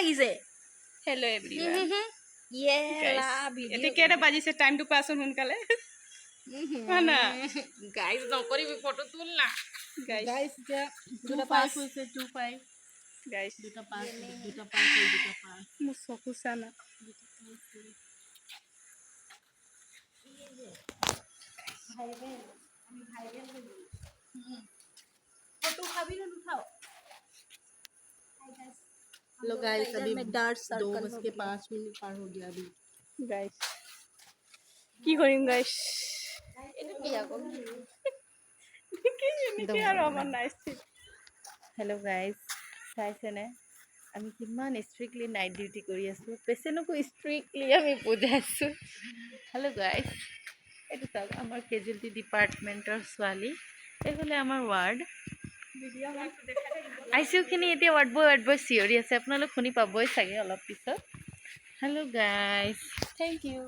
লাগিছে hello' everyone ইয়ে লা এতিয়া কেইটা বাজিছে টাইমটো কোৱাচোন সোনকালে না গাইজ নকৰিবি ফটো তোল না গাইজ এতিয়া 2:05 হৈছে 2:05 গাইজ 2:05 মোৰ চকু চানা फोटो खाबी ना उठाओ हेलो गाइस अभी 2:05 पार हो गया अभी গাইজ কি কৰিম গাইজ এনেকৈ আৰু আমাৰ নাইচ হেল্ল' গাইজ চাইছেনে আমি কিমান ষ্ট্ৰিক্টলি নাইট ডিউটি কৰি আছোঁ পেচেণ্টকো ষ্ট্ৰিক্টলি আমি বুজাইছোঁ হেল্ল' গাইজ এইটো চাওক আমাৰ কেজুৱেলিটি ডিপাৰ্টমেণ্টৰ ছোৱালী এইফালে আমাৰ ৱাৰ্ড আই চি ইউখিনি এতিয়া ৱাৰ্ড বই চিঞৰি আছে আপোনালোক শুনি পাবই চাগে অলপ পিছত hello' guys thank you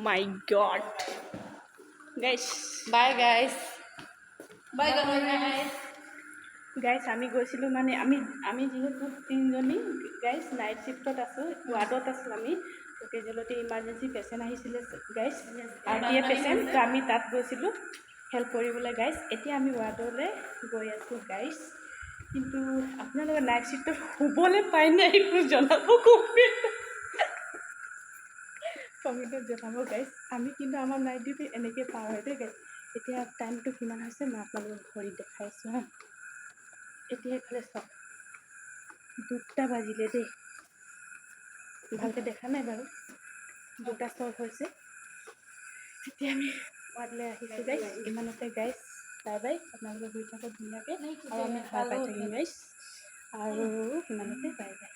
my god guys bye guys bye guys guys আমি গৈছিলোঁ মানে আমি যিহেতু তিনিজনী গাইজ নাইট শ্বিফ্টত আছোঁ ৱাৰ্ডত আছোঁ আমি কেজুৱেলিটি ইমাৰ্জেঞ্চি পেচেণ্ট আহিছিলে গাইজ RTA পেচেণ্ট তো আমি তাত গৈছিলোঁ হেল্প কৰিবলৈ গাইজ এতিয়া আমি ৱাৰ্ডলৈ গৈ আছোঁ গাইজ কিন্তু আপোনালোকে নাইট শ্বিফ্টত শুবলৈ পায় নাই একো জনাব কমেণ্টত জনাব গাইজ আমি কিন্তু আমাৰ নাইট ডিউটি এনেকৈ পাৰ হয় দেই গাইজ এতিয়া টাইমটো কিমান হৈছে মই আপোনালোকক ঘড়ীত দেখাই আছোঁ হা এতিয়া এইফালে চাওক 2টা বাজিলে দেই ভালকৈ দেখা নাই বাৰু 2টা চল হৈছে তেতিয়া আমি ৱাৰ্ডলৈ আহিছোঁ গাইজ ইমানতে গাইজ বাই বাই আপোনালোকে ঘূৰি থাকক ধুনীয়াকৈ আৰু আমি ভাল পাই থাকিম গাইজ আৰু ইমানতে বাই বাই